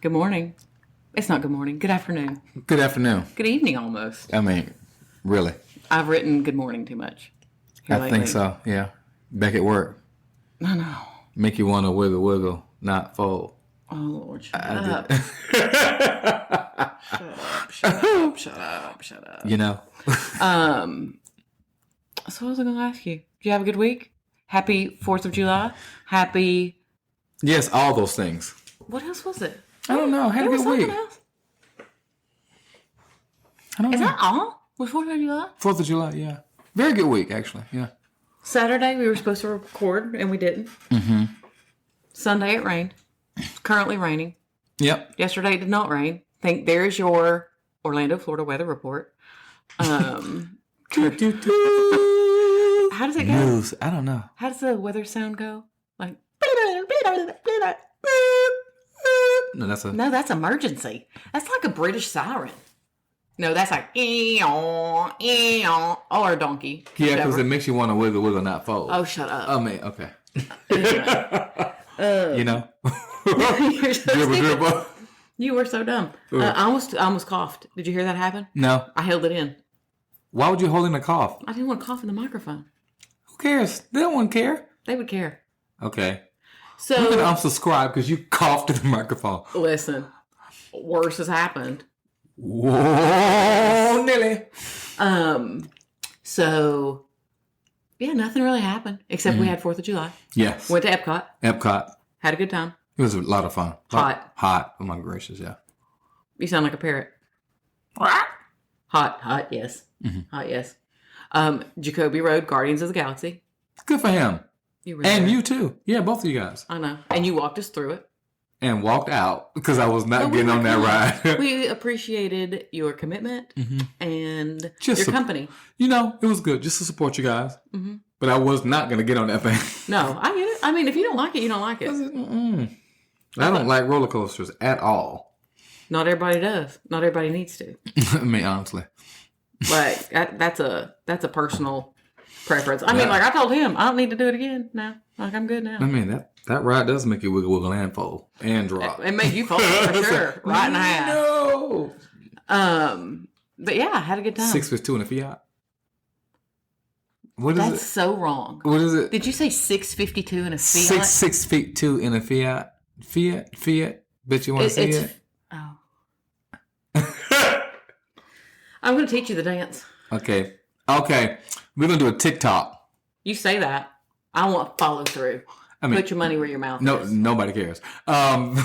Good morning. It's not good morning. Good afternoon. Good afternoon. Good evening, almost. I mean, really. I've written good morning too much. I think so, yeah. Back at work. I know. Make you want to wiggle, not fold. Oh, Lord, shut up. Shut up. You know? So what was I going to ask you? Did you have a good week? Happy 4th of July? Happy... Yes, all those things. What else was it? I don't know. Had a good week. Else? I don't know. Is that all? Was 4th of July? 4th of July, yeah. Very good week, actually, yeah. Saturday, we were supposed to record, and we didn't. Mm-hmm. Sunday, it rained. It's currently raining. Yep. Yesterday, it did not rain. There's your Orlando, Florida weather report. How does it go? News. I don't know. How does the weather sound go? Like... No, that's emergency. That's like a British siren. No, that's like or a donkey. Yeah, because it makes you want to wiggle, not fold. Oh, shut up. I mean, okay. You know? You're so dribble, stupid. dribble. You were so dumb. I almost coughed. Did you hear that happen? No. I held it in. Why would you hold in a cough? I didn't want to cough in the microphone. Who cares? They don't want to care. They would care. Okay. So you can unsubscribe because you coughed in the microphone. Listen, worse has happened. Whoa, Nelly. So, yeah, nothing really happened except we had 4th of July. Yes. Went to Epcot. Epcot. Had a good time. It was a lot of fun. Hot. Oh my gracious, yeah. You sound like a parrot. Hot, yes. Mm-hmm. Hot, yes. Jacoby rode Guardians of the Galaxy. Good for him. You were and there. you too. Yeah, both of you guys. I know. And you walked us through it. And walked out because I was not getting on that ride. We appreciated your commitment and Just your company. You know, it was good just to support you guys. Mm-hmm. But I was not going to get on that thing. No, I get it. I mean, if you don't like it, you don't like it. I don't like roller coasters at all. Not everybody does. Not everybody needs to. I mean, honestly. Like, that's a personal preference. I mean, like I told him, I don't need to do it again. No, like I'm good now. I mean, that ride does make you wiggle and fold and drop. It made you fold for sure. Right in half. No. But yeah, I had a good time. 6'2" in a Fiat. What is That's it? so wrong. What is it? Did you say 6'52" in a Fiat? 6'2" in a Fiat. Fiat. Bet you want to see it? Oh. I'm going to teach you the dance. Okay. We're going to do a TikTok. You say that. I want follow through. I mean, put your money where your mouth is. Nobody cares. So,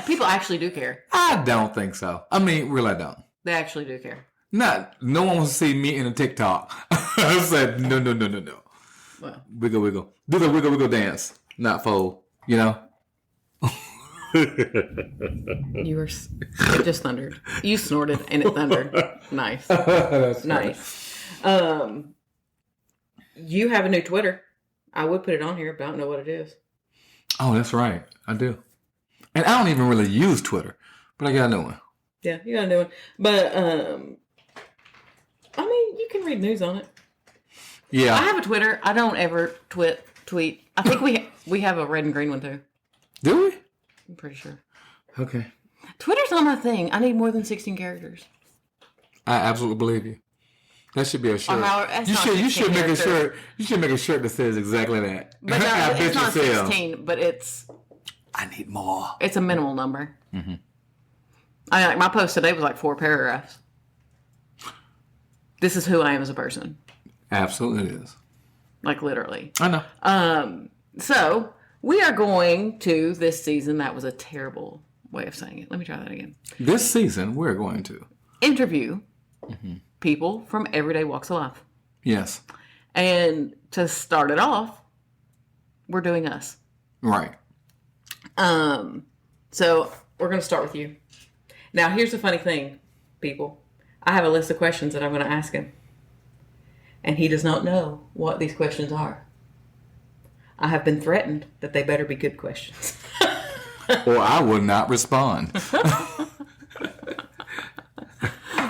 people actually do care. I don't think so. I mean, really, I don't. They actually do care. No one wants to see me in a TikTok. I said, no. Well, Wiggle. Do the wiggle dance. Not fold, you know? You were it just thundered. You snorted and it thundered. Nice. That's nice. You have a new Twitter. I would put it on here, but I don't know what it is. Oh, that's right. I do. And I don't even really use Twitter, but I got a new one. Yeah, you got a new one. But I mean, you can read news on it. Yeah. I have a Twitter. I don't ever tweet. I think we have a red and green one too. Do we? I'm pretty sure. Okay. Twitter's not my thing. I need more than 16 characters. I absolutely believe you. That should be a shirt. You should make a shirt. You should make a shirt that says exactly that. But no, it's not 16, but it's... I need more. It's a minimal number. Mm-hmm. My post today was like 4 paragraphs. This is who I am as a person. Absolutely it is. Like literally. I know. So we are going to this season. That was a terrible way of saying it. Let me try that again. This season we're going to interview people from everyday walks of life. Yes. And to start it off, we're doing us. Right. So we're going to start with you. Now, here's the funny thing, people. I have a list of questions that I'm going to ask him. And he does not know what these questions are. I have been threatened that they better be good questions. Or I will not respond.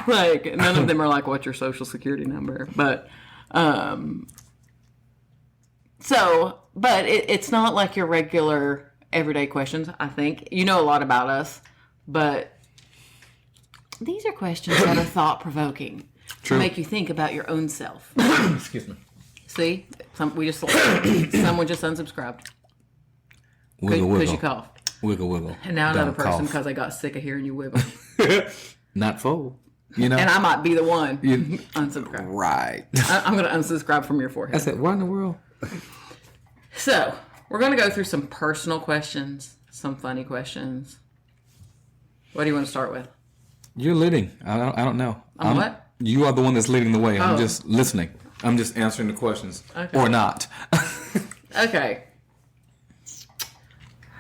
Like, none of them are like, what's your social security number? But, but it's not like your regular everyday questions, I think. You know a lot about us, but these are questions that are thought-provoking. True. To make you think about your own self. Excuse me. See? Someone just unsubscribed. Wiggle, wiggle. Because you coughed. Wiggle, wiggle. And now another Don't person cough. because I got sick of hearing you wiggle. Not full. You know? And I might be the one unsubscribe. Right. I'm going to unsubscribe from your forehead. I said, what in the world? So, we're going to go through some personal questions, some funny questions. What do you want to start with? You're leading. I don't know. What? You are the one that's leading the way. I'm Oh. just listening. I'm just answering the questions. Okay. Or not. Okay.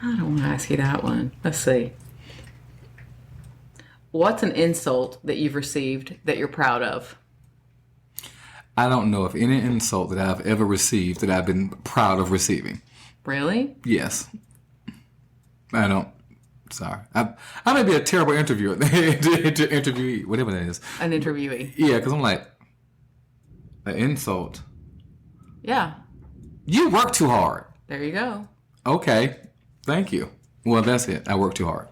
I don't want to ask you that one. Let's see. What's an insult that you've received that you're proud of? I don't know of any insult that I've ever received that I've been proud of receiving. Really? Yes. I don't. Sorry. I may be a terrible interviewer. Interviewee, whatever that is. An interviewee. Yeah, because I'm like, an insult. Yeah. You work too hard. There you go. Okay. Thank you. Well, that's it. I work too hard.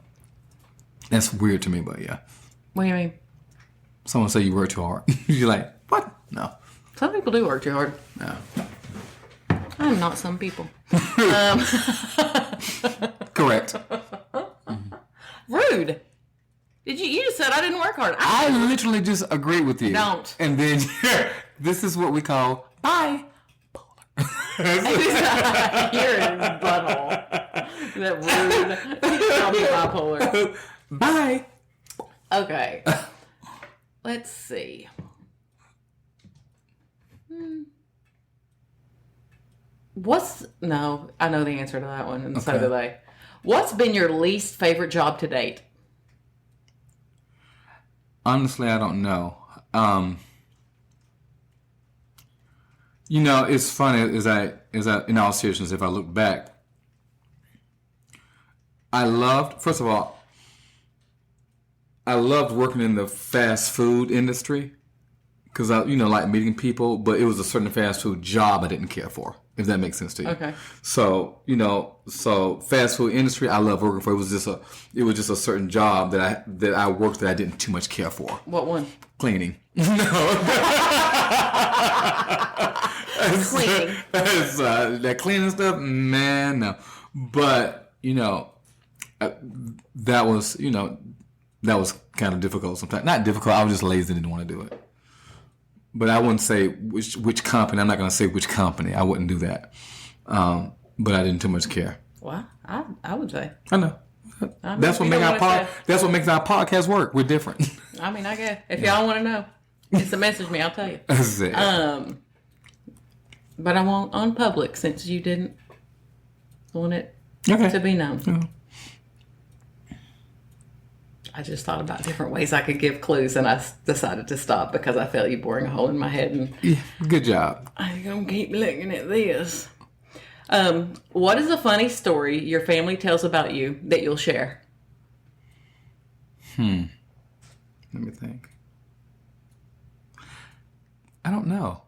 That's weird to me, but yeah. What do you mean? Someone say you work too hard. You're like, what? No. Some people do work too hard. No. I'm not some people. Correct. Rude. You just said I didn't work hard. I literally just agreed with you. Don't. And then this is what we call bye. You're in butthole. That rude. Call me bipolar. Bye. Okay. Let's see. No, I know the answer to that one, and so do they. What's been your least favorite job to date? Honestly, I don't know. You know, it's funny as I in all seriousness, if I look back, I loved working in the fast food industry because I like meeting people, but it was a certain fast food job I didn't care for, if that makes sense to you. Okay. So, fast food industry I love working for. It was just a certain job that I worked that I didn't too much care for. What one? Cleaning. Cleaning. That cleaning stuff, man, no. But, that was kind of difficult sometimes. Not difficult, I was just lazy and didn't want to do it. But I wouldn't say which company. I'm not going to say which company. I wouldn't do that. But I didn't too much care. Well, I would say. I know. That's what makes our podcast work. We're different. I mean, I guess. If y'all want to know, just message me. I'll tell you. That's it. But I won't on public since you didn't want it to be known. Yeah. I just thought about different ways I could give clues, and I decided to stop because I felt you boring a hole in my head. And Yeah, good job. I'm going to keep looking at this. What is a funny story your family tells about you that you'll share? Let me think. I don't know.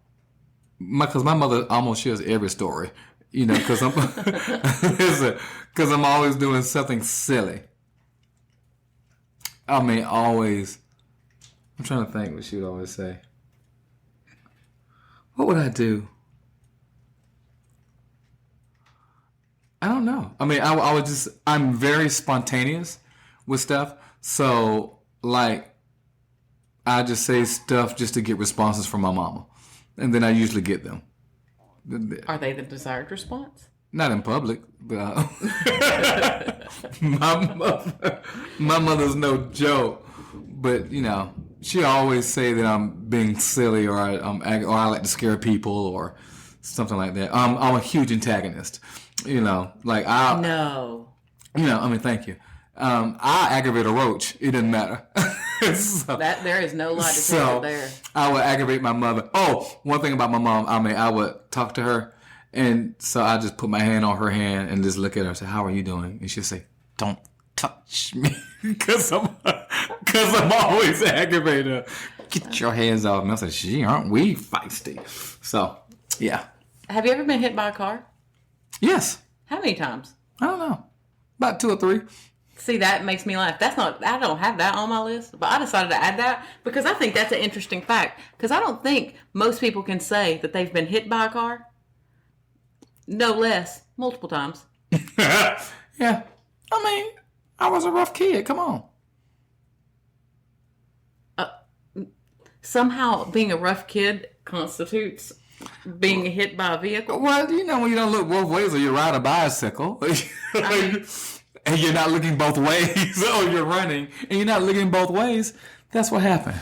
Because my mother almost shares every story, because I'm always doing something silly. I mean, always. I'm trying to think what she would always say. What would I do? I don't know. I mean, I'm very spontaneous with stuff. So, I just say stuff just to get responses from my mama. And then I usually get them. Are they the desired response? Not in public, but my mother's no joke. But she always say that I'm being silly or I like to scare people or something like that. I'm a huge antagonist. No. I mean, thank you. I aggravate a roach. It doesn't matter. So, that there is no lie to tell there. I would aggravate my mother. Oh, one thing about my mom. I mean, I would talk to her, and so I just put my hand on her hand and just look at her and say, "How are you doing?" And she'll say, "Don't touch me," because I'm always aggravating her. Get your hands off me. I said, "Gee, aren't we feisty?" So, yeah. Have you ever been hit by a car? Yes. How many times? I don't know. About 2 or 3. See, that makes me laugh. I don't have that on my list, but I decided to add that because I think that's an interesting fact. Because I don't think most people can say that they've been hit by a car, no less, multiple times. Yeah. I mean, I was a rough kid. Come on. Somehow being a rough kid constitutes being hit by a vehicle. Well, you know, when you don't look both ways or you ride a bicycle and you're not looking both ways or you're running and you're not looking both ways, that's what happened.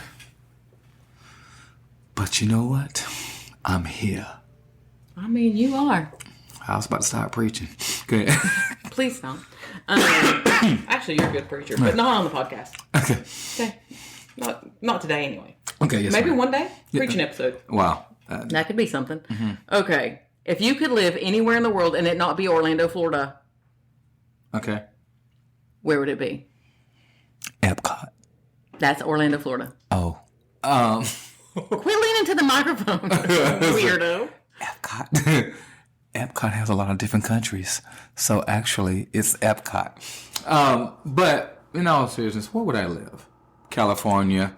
But you know what? I'm here. I mean, you are. I was about to start preaching. Go ahead. Please don't. Actually, you're a good preacher, but not on the podcast. Okay. Not today, anyway. Okay, yes. Maybe ma'am. one day, preaching episode. Wow. That could be something. Mm-hmm. Okay. If you could live anywhere in the world and it not be Orlando, Florida, okay. where would it be? Epcot. That's Orlando, Florida. Oh. Quit leaning to the microphone, weirdo. Epcot. Epcot has a lot of different countries. So actually, it's Epcot. But in all seriousness, where would I live? California.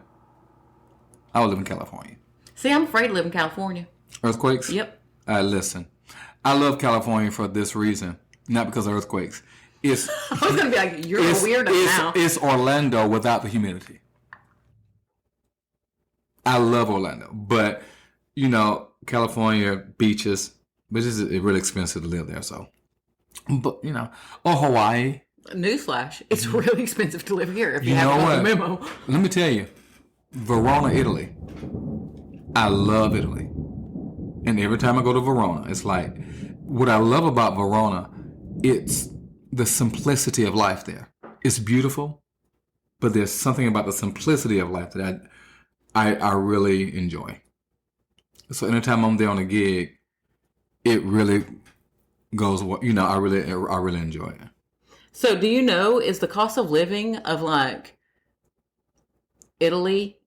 I would live in California. See, I'm afraid to live in California. Earthquakes? Yep. Listen, I love California for this reason. Not because of earthquakes. I was going to be like, you're a weirdo now. It's Orlando without the humidity. I love Orlando. But, you know, California, beaches, but it's really expensive to live there. So, but, you know, or Hawaii. Newsflash, it's really expensive to live here if you know haven't got what? the memo. Let me tell you, Verona, Italy. I love Italy. And every time I go to Verona, it's like, what I love about Verona, it's the simplicity of life there. It's beautiful, but there's something about the simplicity of life that I really enjoy. So anytime I'm there on a gig, it really goes, you know, I really enjoy it. So do you know, is the cost of living of like Italy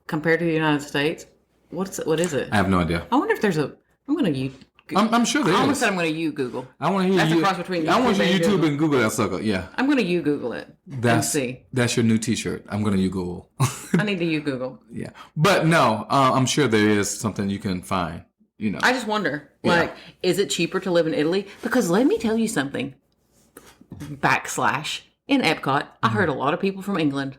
compared to the United States? What is it? I have no idea. I wonder if there's I'm going to I'm sure there is. I almost said I'm going to you Google. I want to hear That's you. a cross between I want you YouTube and YouTube Google. and Google that sucker. Yeah. I'm going to you Google it and see. That's your new T-shirt. I'm going to you Google. I need to you Google. Yeah, but no, I'm sure there is something you can find. You know, I just wonder, like, is it cheaper to live in Italy? Because let me tell you something. / in Epcot, I heard a lot of people from England.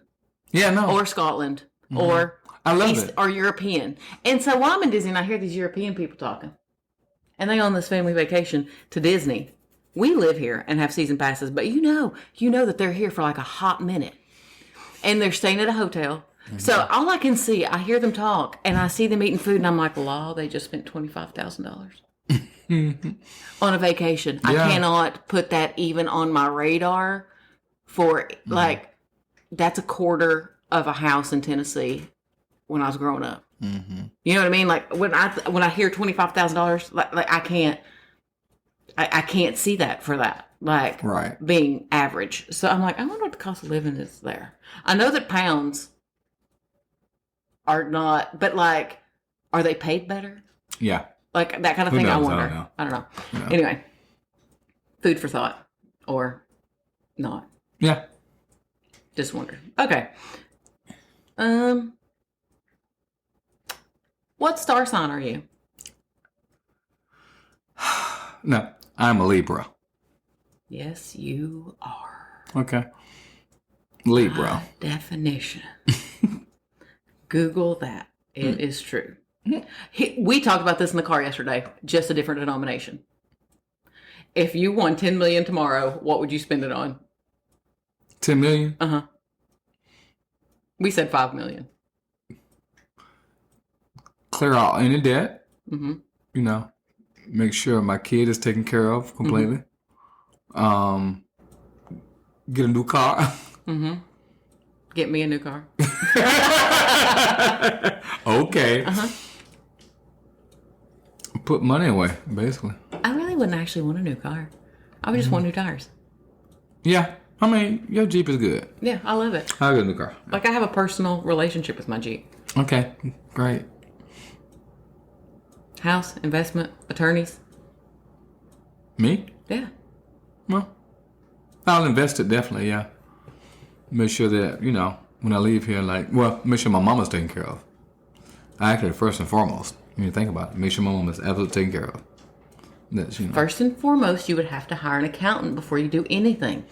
Yeah, no, Or Scotland. Or I love it. Or European. And so while I'm in Disney, and I hear these European people talking. And they go on this family vacation to Disney. We live here and have season passes, but you know that they're here for like a hot minute. And they're staying at a hotel. Mm-hmm. So all I can see, I hear them talk, and I see them eating food, and I'm like, law, they just spent $25,000 on a vacation. Yeah. I cannot put that even on my radar for, like, that's a quarter of a house in Tennessee when I was growing up. Mm-hmm. You know what I mean? Like when I hear $25,000, like I can't see that for that. Like being average. So I'm like, I wonder what the cost of living is there. I know that pounds are not, but like, are they paid better? Yeah. Like that kind of thing. I wonder. I don't know. No. Anyway, food for thought or not. Yeah. Just wonder. Okay. What star sign are you? No, I'm a Libra. Yes, you are. Okay. Libra. By definition. Google that. It is true. We talked about this in the car yesterday, just a different denomination. If you won $10 million tomorrow, what would you spend it on? 10 million? Uh-huh. We said 5 million. Clear out any debt. Mm-hmm. You know, make sure my kid is taken care of completely. Mm-hmm. Get a new car. Mm-hmm. Get me a new car. Okay. Uh-huh. Put money away, basically. I really wouldn't actually want a new car. I would just want new tires. Yeah. I mean, your Jeep is good. Yeah, I love it. I got a new car. Like, I have a personal relationship with my Jeep. Okay, great. House, investment, attorneys. Me? Yeah. Well, I'll invest it definitely. Yeah. Make sure that when I leave here, make sure my mama's taken care of. Actually, first and foremost, when you think about it, make sure my mama's absolutely taken care of. That's, First and foremost, you would have to hire an accountant before you do anything.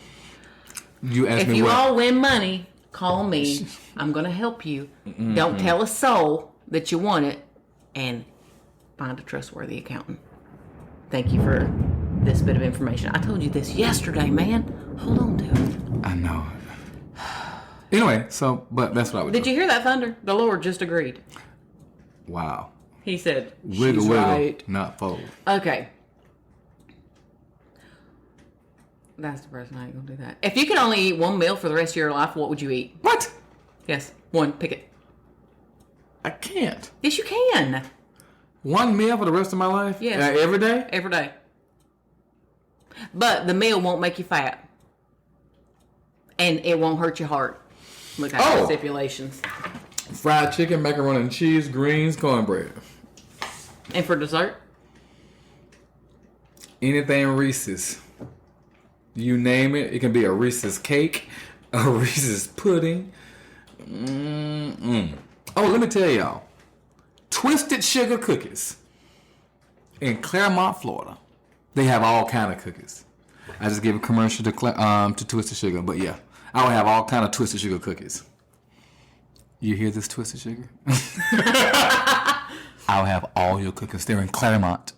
If you all win money, call me. I'm going to help you. Mm-hmm. Don't tell a soul that you want it, and find a trustworthy accountant. Thank you for this bit of information. I told you this yesterday, man. Hold on to it. I know. Anyway, but that's what I would do. Did you hear that thunder? The Lord just agreed. Wow. He said, wiggle, she's wiggle, right. not fold. Okay. That's depressing. I ain't gonna do that. If you could only eat one meal for the rest of your life, what would you eat? What? Yes. One. Pick it. I can't. Yes, you can. One meal for the rest of my life? Yes. Every day? Every day. But the meal won't make you fat. And it won't hurt your heart. Look at the stipulations. Fried chicken, macaroni and cheese, greens, cornbread. And for dessert? Anything Reese's. You name it. It can be a Reese's cake, a Reese's pudding. Oh, let me tell y'all. Twisted Sugar Cookies in Claremont, Florida. They have all kind of cookies. I just gave a commercial to Twisted Sugar, but yeah, I would have all kind of Twisted Sugar cookies. You hear this, Twisted Sugar? I'll have all your cookies. They're in Claremont,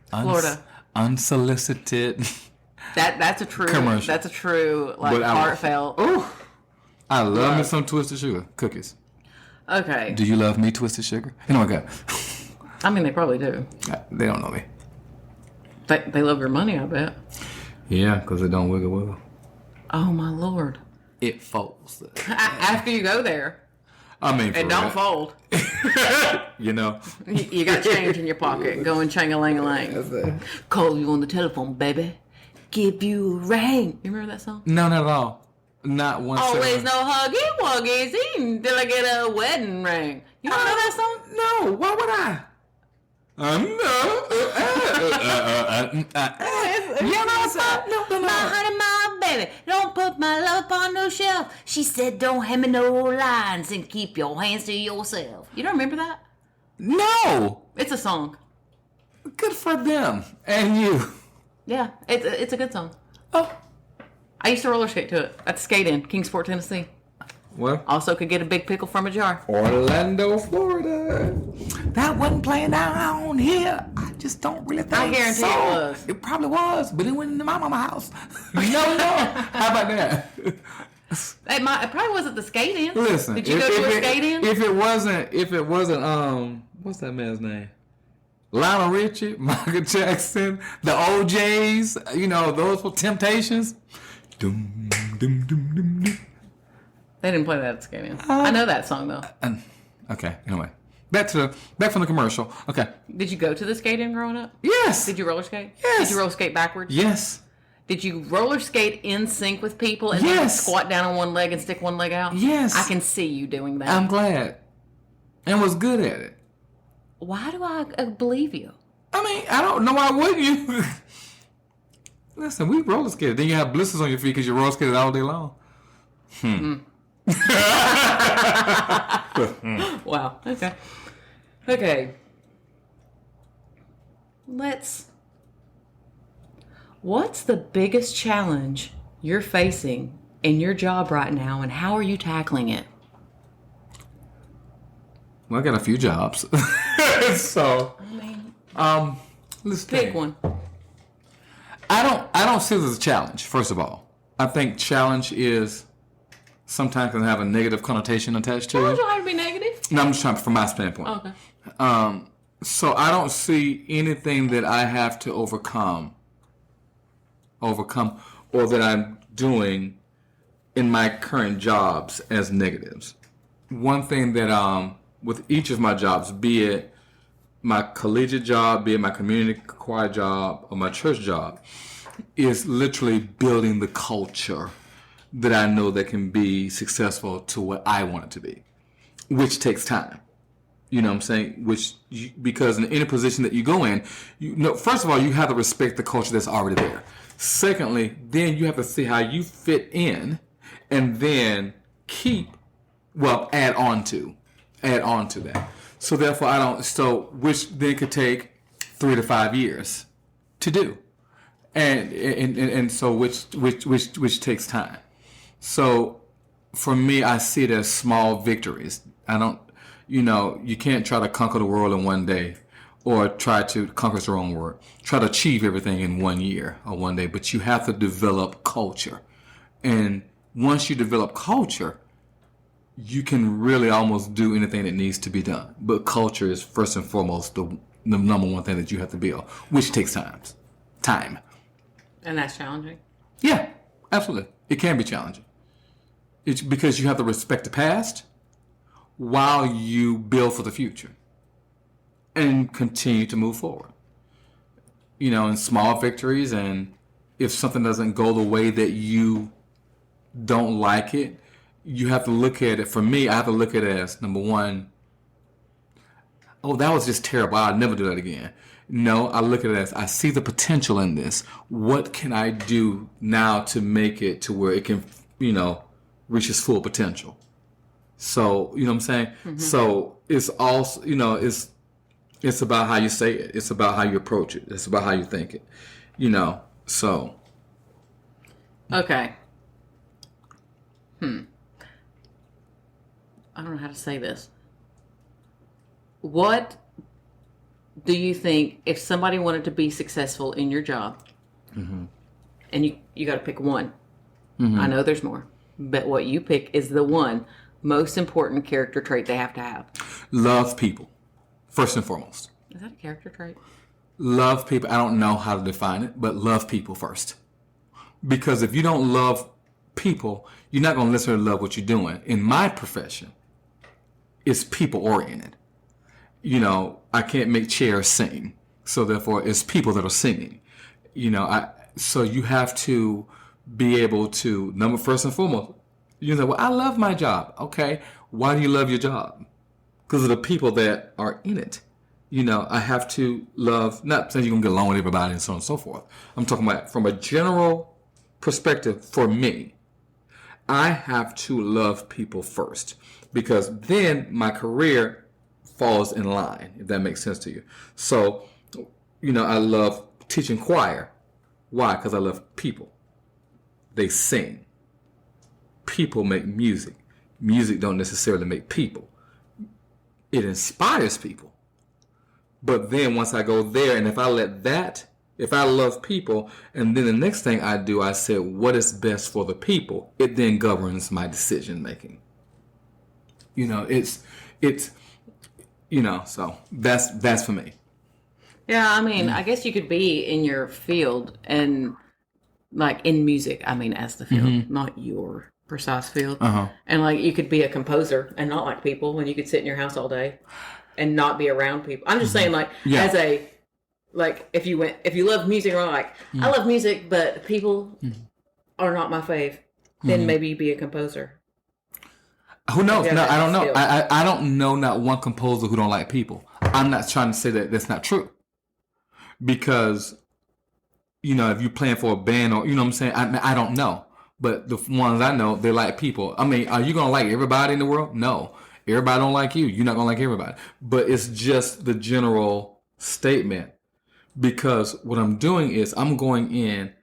Florida. Unsolicited. That's a true commercial. That's a true heartfelt. Oh, I love me some Twisted Sugar cookies. Okay. Do you love me, Twisted Sugar? You know what, God? I mean, they probably do. They don't know me. They love your money, I bet. Yeah, because it don't wiggle wiggle. Oh, my Lord. It folds. After you go there. I mean, it don't fold. You got change in your pocket. Going chang-a-lang-a-lang. Call you on the telephone, baby. Give you a ring. You remember that song? No, not at all. Not one. Always no huggy wuggies until I get a wedding ring. You don't know that song? No. Why would I? My honey, my baby, don't put my love upon no shelf. She said, don't hand me no lines and keep your hands to yourself. You don't remember that? No. It's a song. Good for them and you. Yeah, it's a good song. Oh. I used to roller skate to it at the skate in Kingsport, Tennessee. Well, also could get a big pickle from a jar. Orlando, Florida. That wasn't playing down here. I just don't really think I guarantee so. it was. It probably was, but it went into my mama's house. No. How about that? It probably wasn't the skate in. Listen, did you go to a skate in? If it wasn't, what's that man's name? Lionel Richie, Michael Jackson, the OJs, those were Temptations. Dum, dum, dum, dum, dum. They didn't play that at skate in. I know that song though. Okay, anyway. Back from the commercial. Okay. Did you go to the skate in growing up? Yes. Did you roller skate? Yes. Did you roller skate backwards? Yes. Did you roller skate in sync with people and then squat down on one leg and stick one leg out? Yes. I can see you doing that. I'm glad. And was good at it. Why do I believe you? I mean, I don't know why wouldn't you? Listen, we roller skated. Then you have blisters on your feet because you roller skated all day long. Wow. Okay. What's the biggest challenge you're facing in your job right now, and how are you tackling it? Well, I got a few jobs. So, let's pick one. I don't see this as a challenge, first of all. I think challenge is sometimes can have a negative connotation attached to it. Why don't you have to be negative? No, I'm just trying from my standpoint. Okay. So I don't see anything that I have to overcome, or that I'm doing in my current jobs as negatives. One thing that with each of my jobs, be it my collegiate job, be it my community choir job, or my church job, is literally building the culture that I know that can be successful to what I want it to be, which takes time. You know what I'm saying? Because in any position that you go in, first of all, you have to respect the culture that's already there. Secondly, then you have to see how you fit in, and then add on to that. So therefore, which then could take 3 to 5 years to do, and so which takes time. So for me, I see it as small victories. I don't, you can't try to conquer the world in one day, or try to conquer the wrong word. Try to achieve everything in 1 year or 1 day, but you have to develop culture. And once you develop culture, you can really almost do anything that needs to be done. But culture is first and foremost the number one thing that you have to build, which takes time. And that's challenging? Yeah, absolutely. It can be challenging. It's because you have to respect the past while you build for the future and continue to move forward. In small victories, and if something doesn't go the way that you don't like it, you have to look at it. For me, I have to look at it as, number one, oh, that was just terrible. I'll never do that again. No, I look at it as, I see the potential in this. What can I do now to make it to where it can, reach its full potential? So, you know what I'm saying? Mm-hmm. So it's also, it's about how you say it. It's about how you approach it. It's about how you think it, so. Okay. I don't know how to say this. What do you think, if somebody wanted to be successful in your job, mm-hmm. and you got to pick one, mm-hmm. I know there's more, but what you pick is the one most important character trait they have to have? Love people, first and foremost. Is that a character trait? Love people. I don't know how to define it, but love people first. Because if you don't love people, you're not going to necessarily love what you're doing. In my profession, it's people oriented. I can't make chairs sing, so therefore it's people that are singing. So you have to be able to, first and foremost, well, I love my job. Okay, why do you love your job? Because of the people that are in it. I have to love, not saying you're going to get along with everybody and so on and so forth. I'm talking about from a general perspective. For me, I have to love people first, because then my career falls in line, if that makes sense to you. So, I love teaching choir. Why? Because I love people. They sing. People make music. Music don't necessarily make people. It inspires people. But then once I go there, and if I love people, and then the next thing I do, I say, what is best for the people? It then governs my decision making. So that's for me. Yeah, I guess you could be in your field and like in music, as the field, mm-hmm. not your precise field. Uh-huh. And you could be a composer and not like people, when you could sit in your house all day and not be around people. I'm just mm-hmm. saying as a, if you love music, or mm-hmm. I love music, but people mm-hmm. are not my fave, then mm-hmm. maybe you be a composer. Who knows? No, I don't know. I don't know not one composer who don't like people. I'm not trying to say that that's not true. Because, if you're playing for a band, or, what I'm saying? I don't know. But the ones I know, they like people. Are you going to like everybody in the world? No. Everybody don't like you. You're not going to like everybody. But it's just the general statement. Because what I'm doing is I'm going in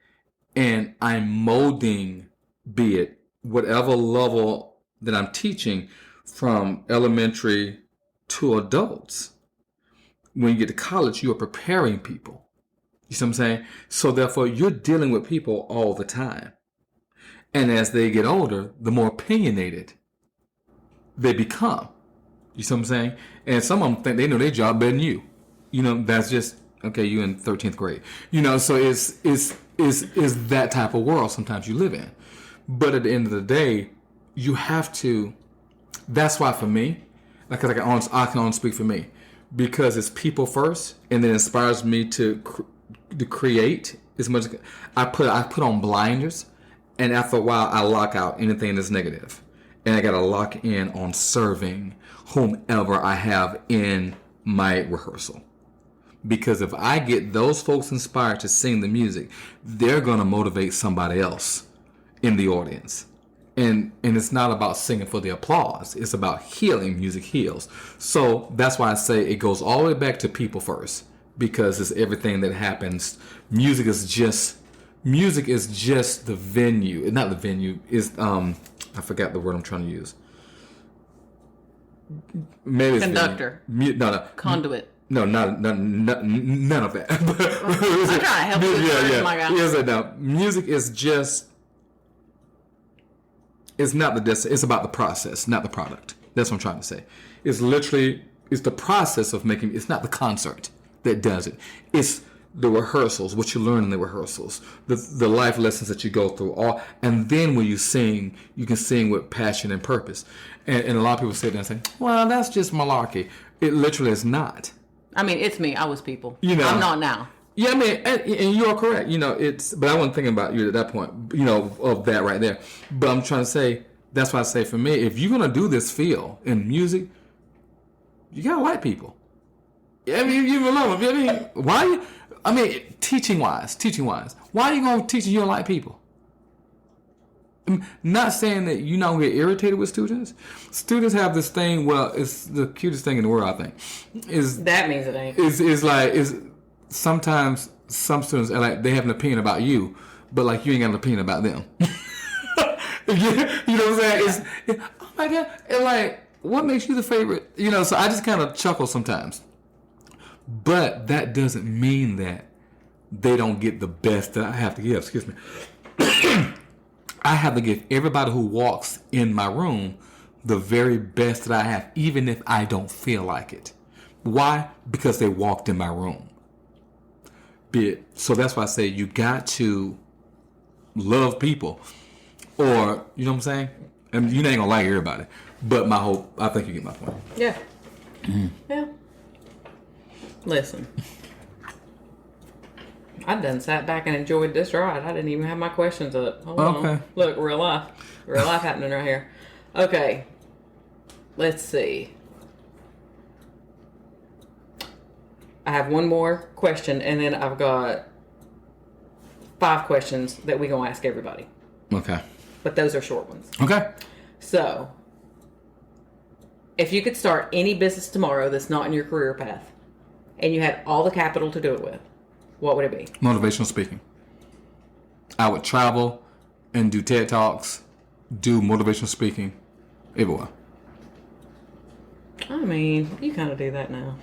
and I'm molding, be it whatever level that I'm teaching, from elementary to adults. When you get to college, you are preparing people. You see what I'm saying? So therefore, you're dealing with people all the time. And as they get older, the more opinionated they become. You see what I'm saying? And some of them think they know their job better than you. That's just, okay, you in 13th grade. So it's that type of world sometimes you live in. But at the end of the day, you have to, that's why for me, I can only speak for me, because it's people first, and it inspires me to create as much. I put on blinders, and after a while I lock out anything that's negative, and I got to lock in on serving whomever I have in my rehearsal. Because if I get those folks inspired to sing the music, they're going to motivate somebody else in the audience. And it's not about singing for the applause. It's about healing. Music heals. So that's why I say it goes all the way back to people first. Because it's everything that happens. Music is just the venue. Not the venue. It's I forgot the word I'm trying to use. Maybe it's conductor. No. Conduit. No, none of that. I'm trying to help you. Yeah. My God. Yes, no. Music is just. It's not the it's about the process, not the product. That's what I'm trying to say. It's the process of making. It's not the concert that does it. It's the rehearsals, what you learn in the rehearsals, the life lessons that you go through, and then when you sing, you can sing with passion and purpose. And a lot of people sit there and say, "Well, that's just malarkey." It literally is not. I mean, it's me. I was people. I'm not now. Yeah, I mean, and you are correct. But I wasn't thinking about you at that point. Of that right there. But I'm trying to say that's why I say for me, if you're gonna do this field in music, you gotta like people. I mean, you love them. I mean, why? I mean, teaching wise, why are you gonna teach and you don't like people? I'm not saying that you're not gonna get irritated with students. Students have this thing. Well, it's the cutest thing in the world. I think That means it ain't. Is sometimes some students are like they have an opinion about you, but like you ain't got an opinion about them. You know what I'm saying? Oh my God! And like, what makes you the favorite? So I just kind of chuckle sometimes. But that doesn't mean that they don't get the best that I have to give. Excuse me. I have to give everybody who walks in my room the very best that I have, even if I don't feel like it. Why? Because they walked in my room. So that's why I say you got to love people. Or, you know what I'm saying? And you ain't going to like everybody. But I think you get my point. Yeah. Yeah. Listen. I done sat back and enjoyed this ride. I didn't even have my questions up. Hold on. Look, real life. Real life happening right here. Okay. Let's see. I have one more question, and then I've got 5 questions that we're going to ask everybody. Okay. But those are short ones. Okay. So, if you could start any business tomorrow that's not in your career path, and you had all the capital to do it with, what would it be? Motivational speaking. I would travel and do TED Talks, do motivational speaking everywhere. I mean, you kind of do that now.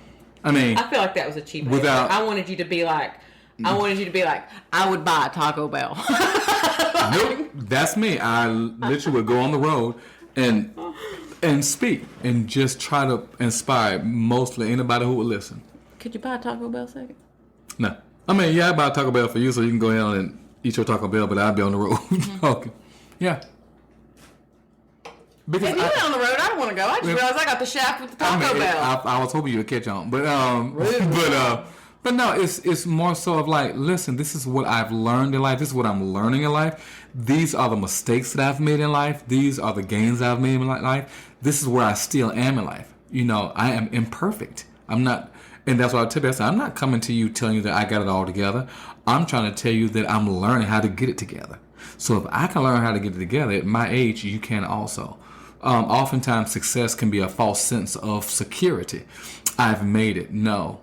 I mean, I feel like that was a cheap answer. I wanted you to be like, I would buy a Taco Bell. Nope, that's me. I literally would go on the road and speak and just try to inspire mostly anybody who would listen. Could you buy a Taco Bell second? No. I mean, yeah, I buy a Taco Bell for you so you can go ahead and eat your Taco Bell, but I'll be on the road. Mm-hmm. Okay. Yeah. Because if you went on the road, I don't want to go. I just realized I got the shaft with the Taco Bell. I was hoping you would catch on. But no, it's more so of like, listen, this is what I've learned in life. This is what I'm learning in life. These are the mistakes that I've made in life. These are the gains I've made in life. This is where I still am in life. I am imperfect. I'm not, and that's why I tell you, I'm not coming to you telling you that I got it all together. I'm trying to tell you that I'm learning how to get it together. So if I can learn how to get it together at my age, you can also. Oftentimes success can be a false sense of security. I've made it. No,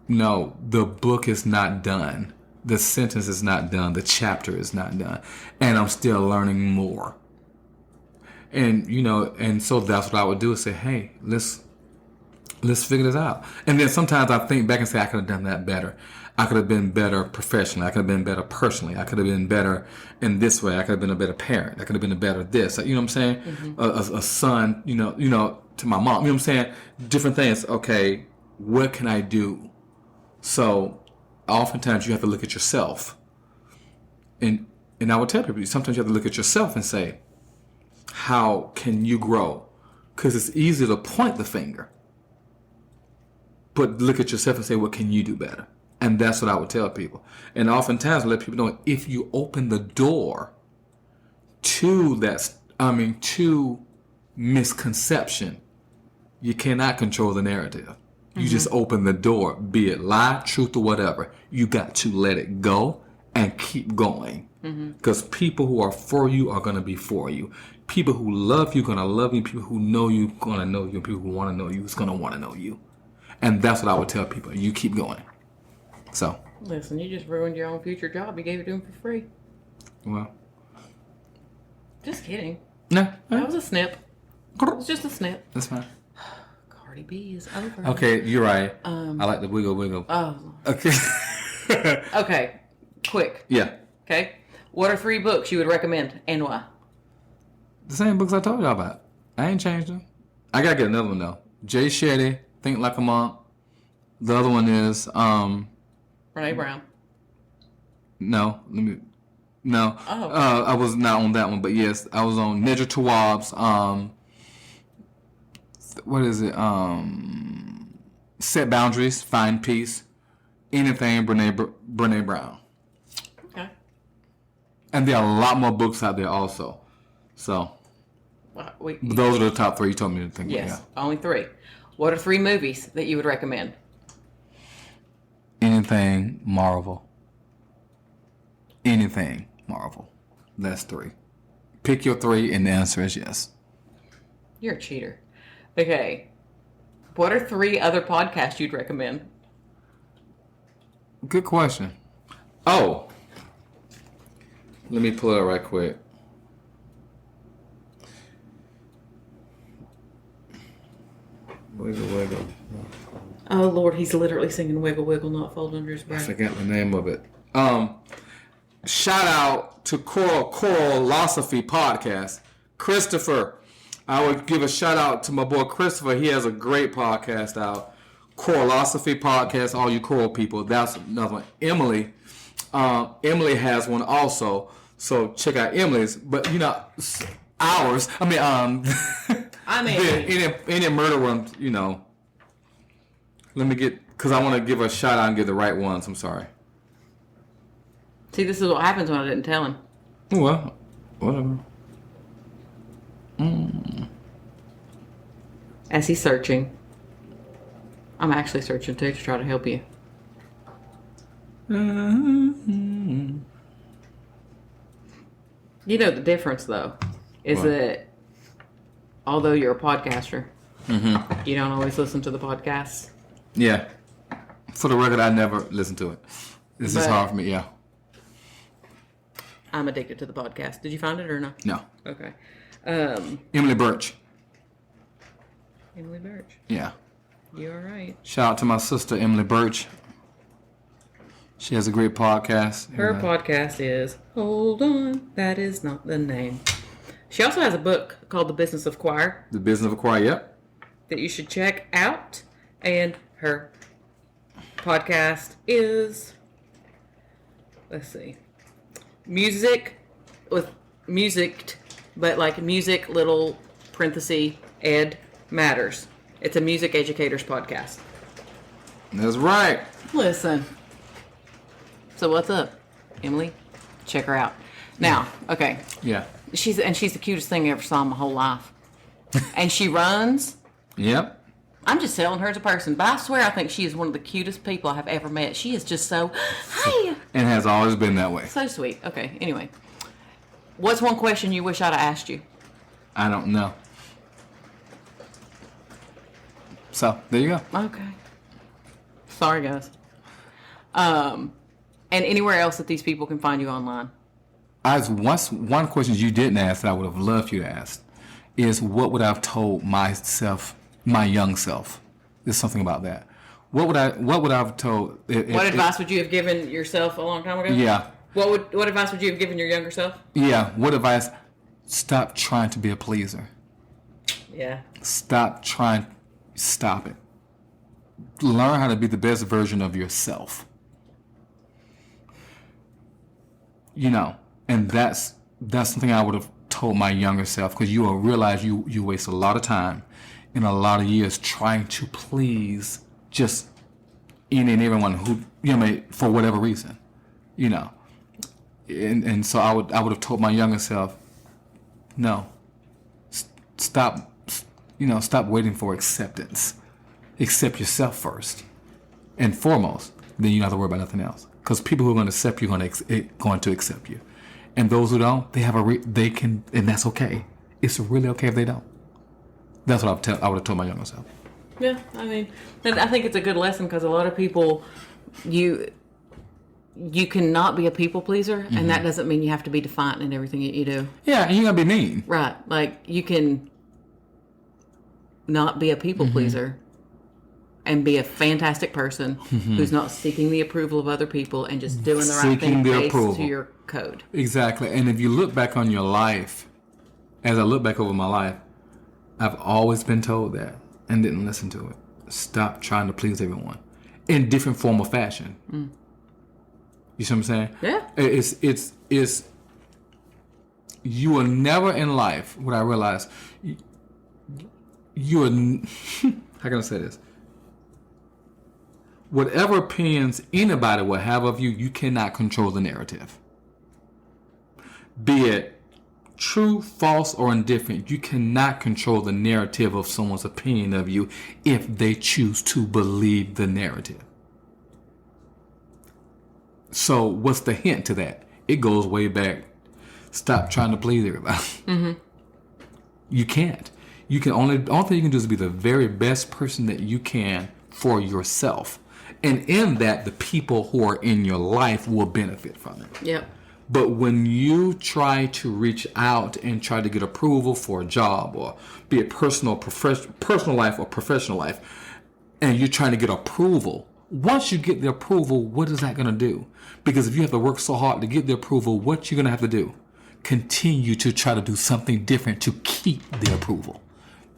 the book is not done. The sentence is not done. The chapter is not done. And I'm still learning more. And, and so that's what I would do is say, hey, let's figure this out. And then sometimes I think back and say, I could have done that better. I could have been better professionally. I could have been better personally. I could have been better in this way. I could have been a better parent. I could have been a better this. You know what I'm saying? Mm-hmm. A son, to my mom. You know what I'm saying? Different things. Okay, what can I do? So oftentimes you have to look at yourself. And I would tell people, sometimes you have to look at yourself and say, how can you grow? Because it's easy to point the finger. But look at yourself and say, what can you do better? And that's what I would tell people. And oftentimes I let people know, if you open the door to misconception. You cannot control the narrative. You just open the door, be it lie, truth, or whatever. You got to let it go and keep going. Because people who are for you are going to be for you. People who love you are going to love you. People who know you are going to know you. People who want to know you is going to want to know you. And that's what I would tell people. You keep going. So. Listen, you just ruined your own future job. You gave it to him for free. Well. Just kidding. No. That was a snip. It was just a snip. That's fine. Cardi B is over. Okay, you're right. I like the wiggle. Oh. Okay. Okay. Quick. Yeah. Okay. What are 3 books you would recommend and why? The same books I told y'all about. I ain't changed them. I gotta get another one though. Jay Shetty, Think Like a Monk. The other one is Brene Brown. No. Oh. I was not on that one, but yes, I was on Nedra Tawwab's what is it? Set Boundaries, Find Peace, Anything, Brene Brown. Okay. And there are a lot more books out there also. So, those are the top 3 you told me to think yes, about. only 3. What are 3 movies that you would recommend? Anything Marvel. Anything Marvel. That's 3. Pick your 3 and the answer is yes. You're a cheater. Okay. What are 3 other podcasts you'd recommend? Good question. Oh. Let me pull it up right quick. Wiggle. Oh, Lord, he's literally singing Wiggle Wiggle, not Fold Under His I Breath. forgot the name of it. Shout out to Coralosophy Podcast. Christopher. I would give a shout out to my boy Christopher. He has a great podcast out. Coralosophy Podcast, all you coral people. That's another one. Emily has one also. So check out Emily's. But ours. Any murder ones, Let me because I want to give a shout out and give the right ones. I'm sorry. See, this is what happens when I didn't tell him. Well, whatever. As he's searching. I'm actually searching too to try to help you. You know the difference though is that although you're a podcaster, you don't always listen to the podcasts. Yeah. For the record, I never listen to it. This is hard for me, yeah. I'm addicted to the podcast. Did you find it or no? No. Okay. Emily Birch. Emily Birch. Yeah. You all right? Shout out to my sister, Emily Birch. She has a great podcast. Her podcast is Hold On, That Is Not the Name. She also has a book called The Business of Choir. The Business of Choir, yep. That you should check out. And her podcast is, let's see, music with music, but like music, little parenthesis, ed matters. It's a music educators podcast. That's right. Listen. So what's up, Emily? Check her out. Now, okay. Yeah. She's the cutest thing I ever saw in my whole life. And she runs. Yep. I'm just telling her as a person, but I swear I think she is one of the cutest people I have ever met. She is just so, hey. And has always been that way. So sweet. Okay, anyway. What's one question you wish I'd have asked you? I don't know. So, there you go. Okay. Sorry, guys. And anywhere else that these people can find you online? One question you didn't ask that I would have loved you to ask is what would I have told myself, my young self? There's something about that. What would I have told? What advice would you have given yourself a long time ago? Yeah. What advice would you have given your younger self? Yeah. What advice? Stop trying to be a pleaser. Yeah. Stop it. Learn how to be the best version of yourself. And that's something I would have told my younger self, because you will realize you waste a lot of time and a lot of years trying to please just any and everyone who for whatever reason, and so I would have told my younger self, no, stop stop waiting for acceptance. Accept yourself first and foremost. Then you don't have to worry about nothing else. Because people who are going to accept you are going to accept you. And those who don't, they can, and that's okay. It's really okay if they don't. That's what I would have told my younger self. Yeah, I mean, and I think it's a good lesson because a lot of people, you cannot be a people pleaser, and that doesn't mean you have to be defiant in everything that you do. Yeah, and you gotta be mean. Right, like you can not be a people pleaser and be a fantastic person who's not seeking the approval of other people and just doing the right thing based to your code. Exactly, and if you look back on your life, as I look back over my life, I've always been told that and didn't listen to it. Stop trying to please everyone in different form or fashion. You see what I'm saying? Yeah. It's you will never in life, what I realize, you are, how can I say this? Whatever opinions anybody will have of you, you cannot control the narrative. Be it true, false, or indifferent, you cannot control the narrative of someone's opinion of you if they choose to believe the narrative. So what's the hint to that? It goes way back. Stop trying to please everybody. You can't. You can only thing you can do is be the very best person that you can for yourself. And in that, the people who are in your life will benefit from it. Yep. But when you try to reach out and try to get approval for a job, or be it personal life or professional life, and you're trying to get approval, once you get the approval, what is that going to do? Because if you have to work so hard to get the approval, what you're going to have to do? Continue to try to do something different to keep the approval.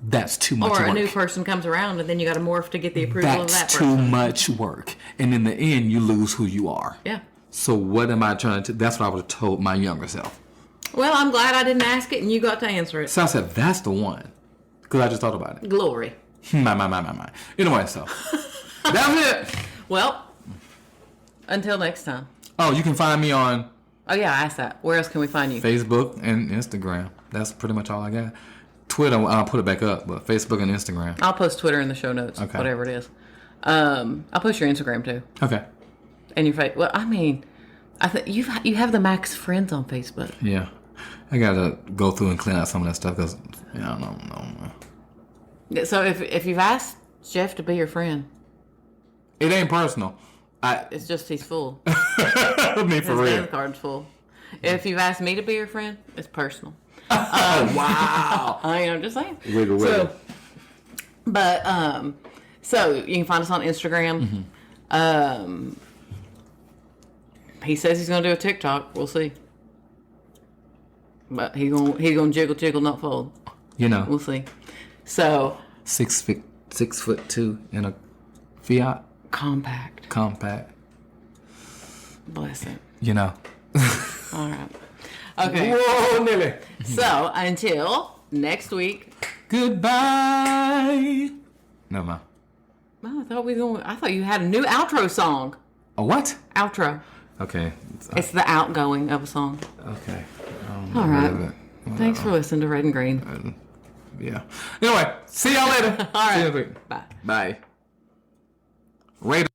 That's too much work. Or a new person comes around and then you got to morph to get the approval of that person. That's too much work. And in the end, you lose who you are. Yeah. So what am I trying to... That's what I would have told my younger self. Well, I'm glad I didn't ask it and you got to answer it. So I said, that's the one. Because I just thought about it. Glory. My. Anyway, so... That was it. Well, until next time. Oh, you can find me on... Oh, yeah, I asked that. Where else can we find you? Facebook and Instagram. That's pretty much all I got. Twitter, I'll put it back up, but Facebook and Instagram. I'll post Twitter in the show notes, whatever it is. I'll post your Instagram, too. Okay. And your Facebook. Well, I mean, I think you have the max friends on Facebook. Yeah. I got to go through and clean out some of that stuff because, I don't know. So if you've asked Jeff to be your friend... It ain't personal. It's just he's full. Me for real. His card's full. If you've asked me to be your friend, it's personal. Wow. I'm just saying. Wiggle. So you can find us on Instagram. He says he's gonna do a TikTok. We'll see. But he's gonna jiggle, not fold. We'll see. So 6'2" in a Fiat compact. Bless it. All right. Okay. Whoa, Nelly. So until next week. Goodbye. No, ma. Oh, I thought you had a new outro song. A what? Outro. Okay. It's the outgoing of a song. Okay. All right. Thanks for listening to Red and Green. Yeah. Anyway, see y'all later. All right. See you later. Bye. Bye. Rate